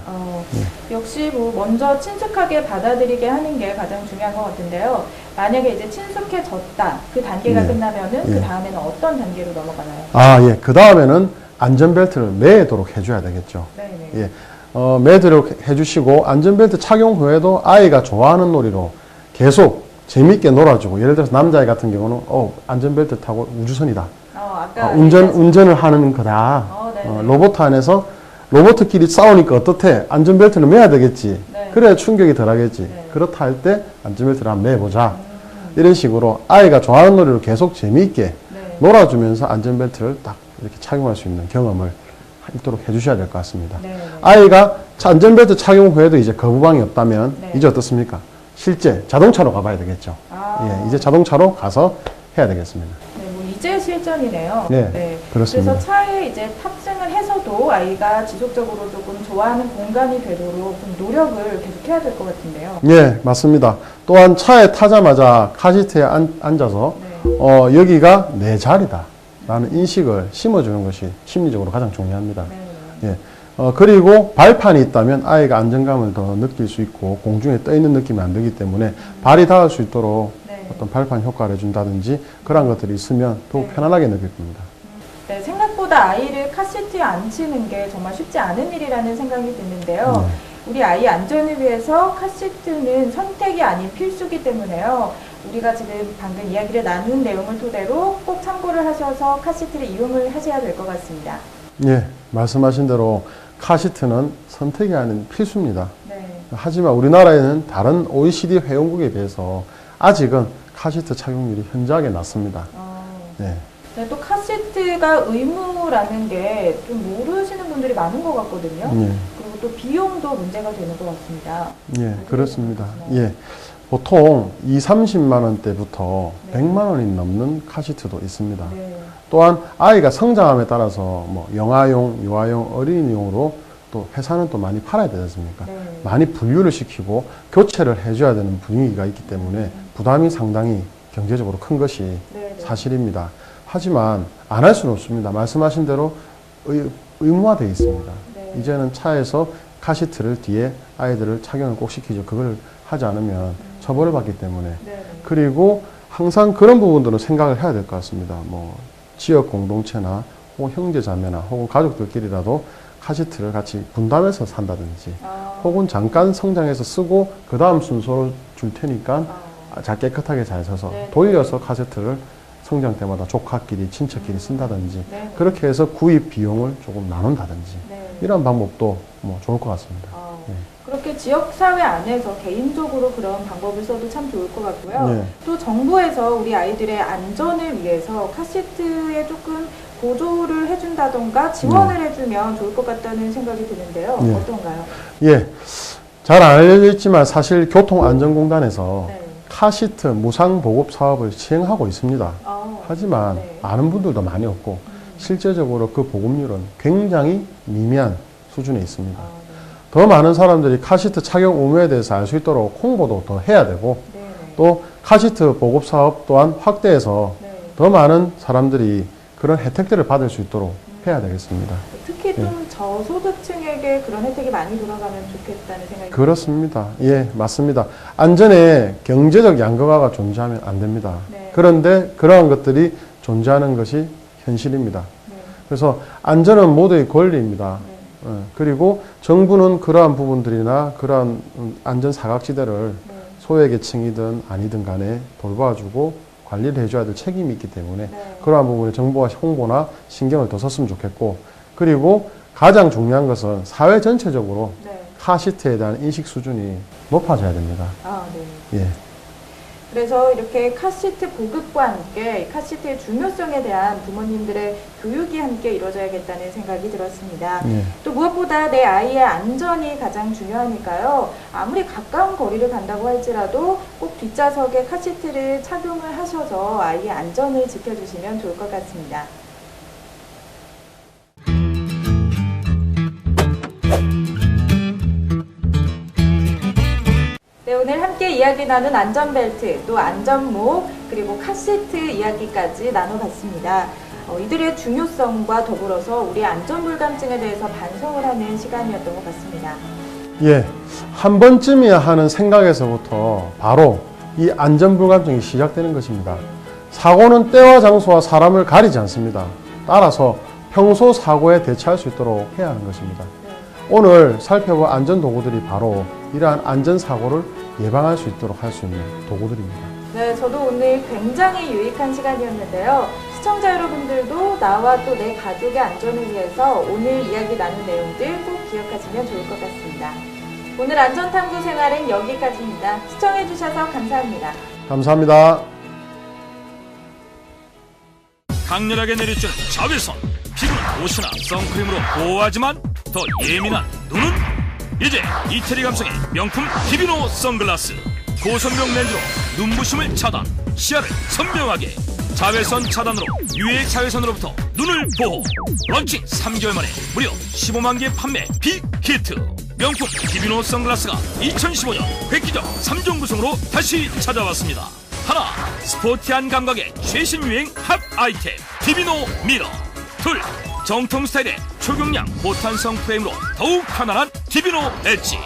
A: 역시 뭐 먼저 친숙하게 받아들이게 하는 게 가장 중요한 것 같은데요. 만약에 이제 친숙해졌다. 그 단계가
B: 예.
A: 끝나면은
B: 예.
A: 그 다음에는 어떤 단계로 넘어가나요?
B: 아, 예. 그 다음에는 안전벨트를 매도록 해줘야 되겠죠.
A: 네네.
B: 예. 매도록 해주시고 안전벨트 착용 후에도 아이가 좋아하는 놀이로 계속 재밌게 놀아주고 예를 들어서 남자애 같은 경우는 안전벨트 타고 우주선이다.
A: 아까
B: 운전을 하는 거다.
A: 네네.
B: 로봇 안에서 로봇끼리 싸우니까 어떻대? 안전벨트는 매야 되겠지.
A: 네.
B: 그래야 충격이 덜 하겠지.
A: 네.
B: 그렇다 할 때 안전벨트를 한번 매보자. 이런 식으로 아이가 좋아하는 놀이로 계속 재미있게
A: 네.
B: 놀아주면서 안전벨트를 딱 이렇게 착용할 수 있는 경험을 있도록 해주셔야 될 것 같습니다.
A: 네네.
B: 아이가 안전벨트 착용 후에도 이제 거부감이 없다면
A: 네.
B: 이제 어떻습니까? 실제 자동차로 가봐야 되겠죠.
A: 아.
B: 예, 이제 자동차로 가서 해야 되겠습니다.
A: 네, 뭐 이제 실전이네요.
B: 네, 그렇습니다.
A: 그래서 차에 이제 탑승을 해서도 아이가 지속적으로 조금 좋아하는 공간이 되도록 좀 노력을 계속 해야 될 것 같은데요.
B: 예, 맞습니다. 또한 차에 타자마자 카시트에 앉아서
A: 네.
B: 여기가 내 자리다 라는 인식을 심어주는 것이 심리적으로 가장 중요합니다.
A: 네.
B: 예. 그리고 발판이 있다면 아이가 안정감을 더 느낄 수 있고 공중에 떠 있는 느낌이 안 들기 때문에 발이 닿을 수 있도록
A: 네.
B: 어떤 발판 효과를 해준다든지 그런 것들이 있으면 더욱
A: 네.
B: 편안하게 느낄 겁니다.
A: 네, 생각보다 아이를 카시트에 앉히는 게 정말 쉽지 않은 일이라는 생각이 드는데요. 우리 아이 안전을 위해서 카시트는 선택이 아닌 필수기 때문에요. 우리가 지금 방금 이야기를 나눈 내용을 토대로 꼭 참고를 하셔서 카시트를 이용을 하셔야 될 것 같습니다.
B: 예, 말씀하신 대로 카시트는 선택이 아닌 필수입니다.
A: 네.
B: 하지만 우리나라에는 다른 OECD 회원국에 비해서 아직은 카시트 착용률이 현저하게 낮습니다. 네.
A: 네, 또 카시트가 의무라는 게 좀 모르시는 분들이 많은 것 같거든요.
B: 예.
A: 그리고 또 비용도 문제가 되는 것 같습니다.
B: 예, 그렇습니다. 예. 보통 30만 원대부터
A: 네.
B: 100만 원이 넘는 카시트도 있습니다.
A: 네.
B: 또한 아이가 성장함에 따라서 뭐 영아용, 유아용, 어린이용으로 또 회사는 또 많이 팔아야 되지 않습니까?
A: 네.
B: 많이 분류를 시키고 교체를 해줘야 되는 분위기가 있기 때문에 부담이 상당히 경제적으로 큰 것이
A: 네.
B: 사실입니다. 하지만 안 할 수는 없습니다. 말씀하신 대로 의무화되어 있습니다.
A: 네.
B: 이제는 차에서 카시트를 뒤에 아이들을 착용을 꼭 시키죠. 그걸 하지 않으면 처벌을 받기 때문에.
A: 네.
B: 그리고 항상 그런 부분들은 생각을 해야 될 것 같습니다. 뭐 지역 공동체나 혹은 형제자매나 혹은 가족들끼리라도 카시트를 같이 분담해서 산다든지 혹은 잠깐 성장해서 쓰고 그 다음 순서로 줄 테니까 잘 깨끗하게 잘 서서
A: 네.
B: 돌려서 카세트를 성장 때마다 조카끼리 친척끼리 쓴다든지
A: 네.
B: 그렇게 해서 구입 비용을 조금 나눈다든지
A: 네.
B: 이런 방법도 뭐 좋을 것 같습니다. 네.
A: 그렇게 지역사회 안에서 개인적으로 그런 방법을 써도 참 좋을 것 같고요.
B: 네.
A: 또 정부에서 우리 아이들의 안전을 위해서 카시트에 조금 보조를 해준다던가 지원을 해주면 좋을 것 같다는 생각이 드는데요.
B: 네.
A: 어떤가요?
B: 예, 잘 알려져 있지만 사실 교통안전공단에서
A: 네.
B: 카시트 무상 보급 사업을 시행하고 있습니다. 하지만
A: 네.
B: 아는 분들도 많이 없고 실제적으로 그 보급률은 굉장히 미미한 수준에 있습니다.
A: 네.
B: 더 많은 사람들이 카시트 착용 의무에 대해서 알 수 있도록 홍보도 더 해야 되고
A: 네.
B: 또 카시트 보급 사업 또한 확대해서
A: 네.
B: 더 많은 사람들이 그런 혜택들을 받을 수 있도록 해야 되겠습니다.
A: 특히 좀 저소득층에게 그런 혜택이 많이 돌아가면 좋겠다는 생각이
B: 그렇습니다. 예, 맞습니다. 안전에 경제적 양극화가 존재하면 안 됩니다.
A: 네.
B: 그런데 그러한 것들이 존재하는 것이 현실입니다.
A: 네.
B: 그래서 안전은 모두의 권리입니다.
A: 네.
B: 그리고 정부는 그러한 부분들이나 그러한 안전 사각지대를
A: 네.
B: 소외계층이든 아니든 간에 돌봐주고 관리를 해줘야 될 책임이 있기 때문에
A: 네.
B: 그러한 부분에 정부가 홍보나 신경을 더 썼으면 좋겠고 그리고 가장 중요한 것은 사회 전체적으로
A: 네.
B: 카시트에 대한 인식 수준이 높아져야 됩니다.
A: 네.
B: 예.
A: 그래서 이렇게 카시트 보급과 함께 카시트의 중요성에 대한 부모님들의 교육이 함께 이루어져야겠다는 생각이 들었습니다.
B: 예.
A: 또 무엇보다 내 아이의 안전이 가장 중요하니까요. 아무리 가까운 거리를 간다고 할지라도 꼭 뒷좌석에 카시트를 착용을 하셔서 아이의 안전을 지켜주시면 좋을 것 같습니다. 네, 오늘 함께 이야기 나눈 안전벨트, 또 안전모, 그리고 카시트 이야기까지 나눠봤습니다. 이들의 중요성과 더불어서 우리의 안전불감증에 대해서 반성을 하는 시간이었던 것 같습니다.
B: 예. 한 번쯤이야 하는 생각에서부터 바로 이 안전불감증이 시작되는 것입니다. 사고는 때와 장소와 사람을 가리지 않습니다. 따라서 평소 사고에 대처할 수 있도록 해야 하는 것입니다. 오늘 살펴볼 안전도구들이 바로 이러한 안전사고를 예방할 수 있도록 할 수 있는 도구들입니다.
A: 네, 저도 오늘 굉장히 유익한 시간이었는데요. 시청자 여러분들도 나와 또 내 가족의 안전을 위해서 오늘 이야기 나눈 내용들 꼭 기억하시면 좋을 것 같습니다. 오늘 안전탐구 생활은 여기까지입니다. 시청해주셔서 감사합니다.
B: 감사합니다.
C: 강렬하게 내리쬐는 자외선, 피부는 옷이나 선크림으로 보호하지만 더 예민한 눈은 이제 이태리 감성의 명품 디비노 선글라스. 고선명 렌즈로 눈부심을 차단, 시야를 선명하게, 자외선 차단으로 유해 자외선으로부터 눈을 보호. 런칭 3개월 만에 무려 15만 개 판매 빅히트. 명품 디비노 선글라스가 2015년 획기적 3종 구성으로 다시 찾아왔습니다. 하나, 스포티한 감각의 최신 유행 핫 아이템 디비노 미러. 둘, 정통 스타일의 초경량 고탄성 프레임으로 더욱 편안한 디비노 엣지.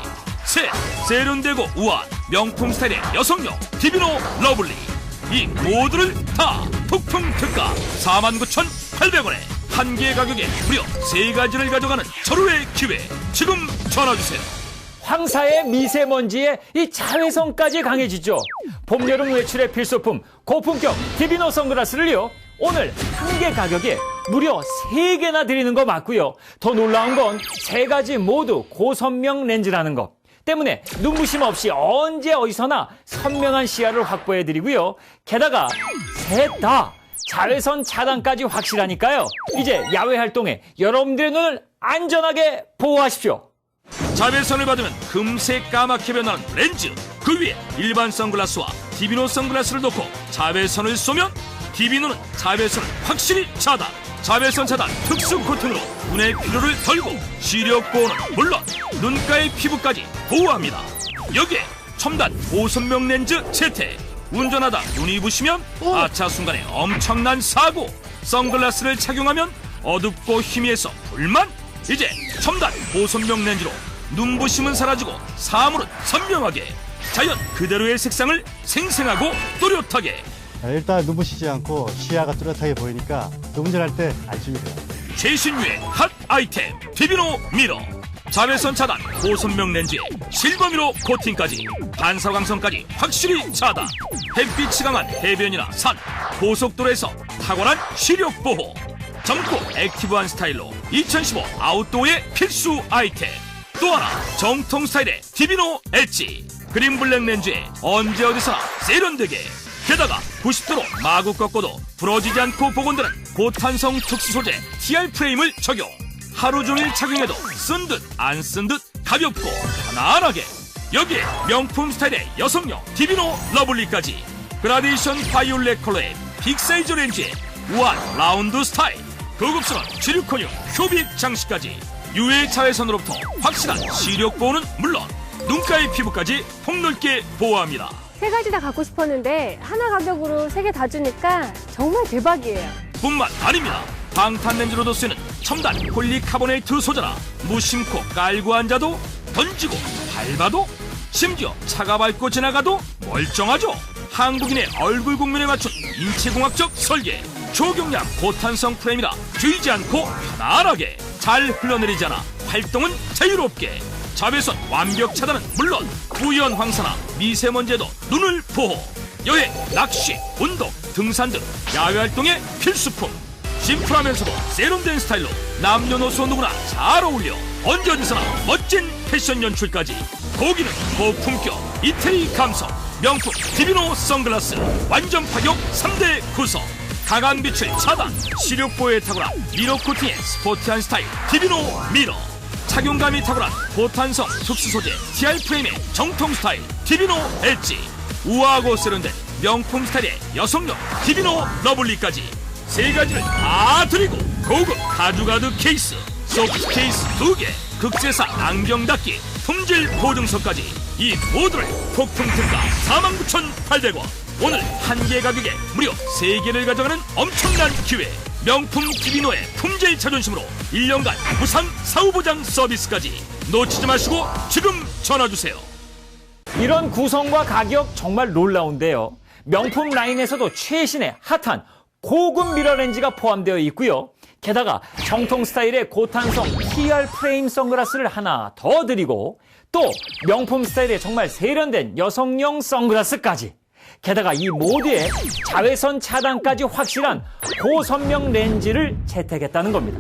C: 셋, 세련되고 우아한 명품 스타일의 여성용 디비노 러블리. 이 모두를 다 폭풍 특가 49,800원에 한 개 가격에 무려 3가지를 가져가는 절호의 기회. 지금 전화주세요.
D: 황사의 미세먼지에 이 자외선까지 강해지죠. 봄, 여름 외출의 필수품 고품격 디비노 선글라스를요, 오늘 한 개 가격에 무려 3개나 드리는 거 맞고요. 더 놀라운 건 3가지 모두 고선명 렌즈라는 것 때문에 눈부심 없이 언제 어디서나 선명한 시야를 확보해드리고요. 게다가 셋 다 자외선 차단까지 확실하니까요. 이제 야외 활동에 여러분들의 눈을 안전하게 보호하십시오.
C: 자외선을 받으면 금세 까맣게 변하는 렌즈, 그 위에 일반 선글라스와 디비노 선글라스를 놓고 자외선을 쏘면 디비노는 자외선을 확실히 차단. 자외선 차단 특수 코팅으로 눈의 피로를 덜고 시력 보호는 물론 눈가의 피부까지 보호합니다. 여기에 첨단 고선명 렌즈 채택. 운전하다 눈이 부시면 아차 순간에 엄청난 사고. 선글라스를 착용하면 어둡고 희미해서 불만. 이제 첨단 고선명 렌즈로 눈부심은 사라지고 사물은 선명하게, 자연 그대로의 색상을 생생하고 또렷하게.
E: 일단 눈부시지 않고 시야가 뚜렷하게 보이니까 운전할 때 안심이 돼요.
C: 최신 유행 핫 아이템 디비노 미러. 자외선 차단 고선명 렌즈에 실버 미러 코팅까지, 반사광선까지 확실히 차단. 햇빛이 강한 해변이나 산, 고속도로에서 탁월한 시력 보호. 젊고 액티브한 스타일로 2015 아웃도어의 필수 아이템. 또 하나 정통 스타일의 디비노 엣지. 그린 블랙 렌즈에 언제 어디서나 세련되게. 게다가 90도로 마구 꺾어도 부러지지 않고 복원되는 고탄성 특수 소재 TR 프레임을 적용. 하루 종일 착용해도 쓴 듯 안 쓴 듯 가볍고 편안하게. 여기에 명품 스타일의 여성용 디비노 러블리까지. 그라데이션 바이올렛 컬러의 빅사이즈 렌즈에 우아한 라운드 스타일. 고급스러운 지르코늄 효빅 장식까지. UV 자외선으로부터 확실한 시력 보호는 물론 눈가의 피부까지 폭넓게 보호합니다.
F: 세 가지 다 갖고 싶었는데 하나 가격으로 세 개 다 주니까 정말 대박이에요.
C: 뿐만 아닙니다. 방탄렌즈로도 쓰는 첨단 폴리카보네이트 소재라 무심코 깔고 앉아도, 던지고 밟아도, 심지어 차가 밟고 지나가도 멀쩡하죠. 한국인의 얼굴 국면에 맞춘 인체공학적 설계. 초경량 고탄성 프레임이라 쥐지 않고 편안하게 잘 흘러내리지 않아 활동은 자유롭게. 자외선 완벽 차단은 물론 우연 황사나 미세먼지에도 눈을 보호. 여행, 낚시, 운동, 등산 등 야외 활동의 필수품. 심플하면서도 세련된 스타일로 남녀노소 누구나 잘 어울려 언제 어디서나 멋진 패션 연출까지. 고기는 고품격 이태리 감성 명품 디비노 선글라스. 완전 파격 3대 구성. 강한 빛을 차단, 시력 보호에 탁월한 미러 코팅의 스포티한 스타일 디비노 미러. 착용감이 탁월한 고탄성 특수 소재 TR 프레임의 정통 스타일 디비노 엣지. 우아하고 세련된 명품 스타일의 여성용 디비노 러블리까지. 세 가지를 다 드리고 고급 가죽가드 케이스, 소프트 케이스 2개, 극세사 안경 닫기, 품질 보증서까지. 이 모두를 폭풍 특가 49,800원. 오늘 한개 가격에 무려 3개를 가져가는 엄청난 기회. 명품 디비노의 품질 자존심으로 1년간 무상 사후보장 서비스까지. 놓치지 마시고 지금 전화주세요.
D: 이런 구성과 가격 정말 놀라운데요. 명품 라인에서도 최신의 핫한 고급 미러 렌즈가 포함되어 있고요. 게다가 정통 스타일의 고탄성 TR 프레임 선글라스를 하나 더 드리고, 또 명품 스타일의 정말 세련된 여성용 선글라스까지. 게다가 이 모두에 자외선 차단까지 확실한 고선명 렌즈를 채택했다는 겁니다.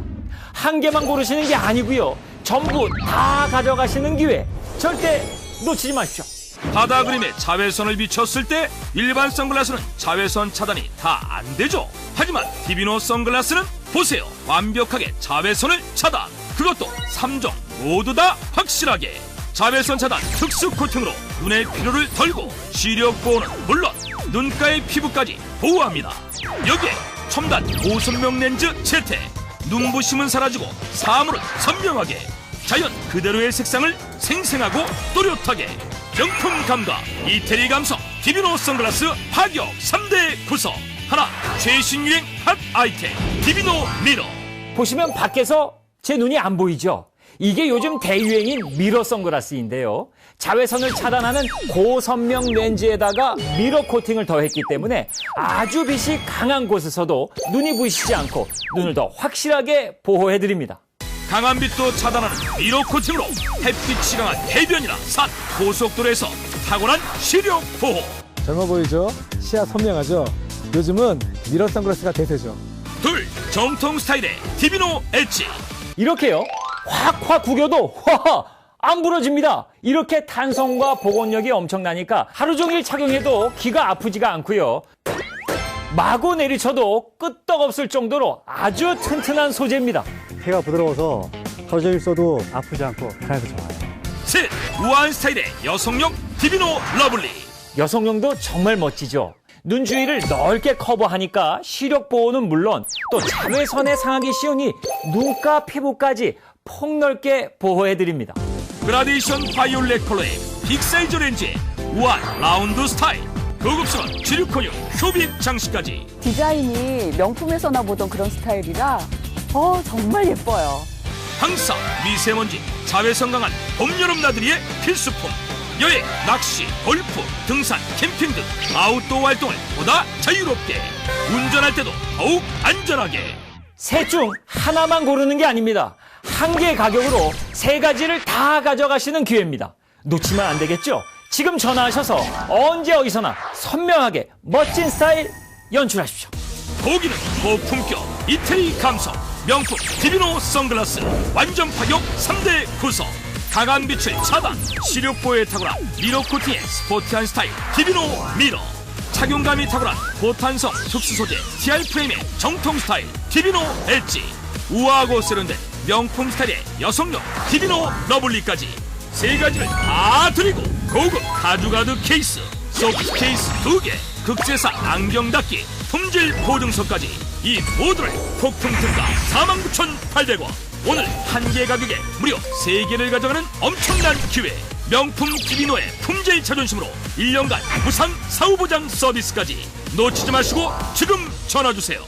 D: 한 개만 고르시는 게 아니고요. 전부 다 가져가시는 기회 절대 놓치지 마십시오.
C: 바다 그림에 자외선을 비췄을 때 일반 선글라스는 자외선 차단이 다 안 되죠. 하지만 디비노 선글라스는 보세요. 완벽하게 자외선을 차단. 그것도 3종 모두 다 확실하게. 자외선 차단 특수 코팅으로 눈의 피로를 덜고 시력 보호는 물론 눈가의 피부까지 보호합니다. 여기에 첨단 고선명 렌즈 채택. 눈부심은 사라지고 사물은 선명하게, 자연 그대로의 색상을 생생하고 또렷하게. 명품 감각 이태리 감성 디비노 선글라스 파격 3대 구성. 하나 최신 유행 핫 아이템 디비노 미러.
D: 보시면 밖에서 제 눈이 안 보이죠? 이게 요즘 대유행인 미러 선글라스인데요. 자외선을 차단하는 고선명 렌즈에다가 미러 코팅을 더했기 때문에 아주 빛이 강한 곳에서도 눈이 부시지 않고 눈을 더 확실하게 보호해드립니다.
C: 강한 빛도 차단하는 미러 코팅으로 햇빛이 강한 해변이나 산, 고속도로에서 탁월한 시력 보호.
G: 젊어 보이죠? 시야 선명하죠? 요즘은 미러 선글라스가 대세죠.
C: 둘, 정통 스타일의 디비노 엣지.
D: 이렇게요. 확확 구겨도 안 부러집니다. 이렇게 탄성과 복원력이 엄청나니까 하루 종일 착용해도 귀가 아프지가 않고요. 마구 내리쳐도 끄떡없을 정도로 아주 튼튼한 소재입니다.
E: 해가 부드러워서 하루 종일 써도 아프지 않고 편해서 좋아요.
C: 셋, 우아한 스타일의 여성용 디비노 러블리.
D: 여성용도 정말 멋지죠. 눈 주위를 넓게 커버하니까 시력 보호는 물론 또 자외선에 상하기 쉬우니 눈가 피부까지 폭넓게 보호해드립니다.
C: 그라데이션 바이올렛 컬러의 빅사이즈 렌즈에 우아한 라운드 스타일, 고급스러운 지류콘유 효빅 장식까지.
H: 디자인이 명품에서나 보던 그런 스타일이라 정말 예뻐요.
C: 항상 미세먼지, 자외선 강한 봄, 여름 나들이의 필수품. 여행, 낚시, 골프, 등산, 캠핑 등 아웃도어 활동을 보다 자유롭게, 운전할 때도 더욱 안전하게.
D: 셋 중 하나만 고르는 게 아닙니다. 한 개 가격으로 세 가지를 다 가져가시는 기회입니다. 놓치면 안 되겠죠? 지금 전화하셔서 언제 어디서나 선명하게 멋진 스타일 연출하십시오.
C: 고기는 고품격 이태리 감성 명품 디비노 선글라스, 완전 파격 3대 구성, 강한 빛을 차단, 시력 보호에 탁월한 미러 코팅의 스포티한 스타일 디비노 미러, 착용감이 탁월한 고탄성 특수 소재 TR 프레임의 정통 스타일 디비노 엣지, 우아하고 세련된 명품 스타일의 여성용 디비노 러블리까지 세 가지를 다 드리고 고급 가죽가드 케이스, 소프트 케이스 2개, 극제사 안경 닫기, 품질 보증서까지 이 모두를 폭풍 특가 49,800원. 오늘 한 개 가격에 무려 3개를 가져가는 엄청난 기회. 명품 디비노의 품질 자존심으로 1년간 무상 사후보장 서비스까지 놓치지 마시고 지금 전화주세요.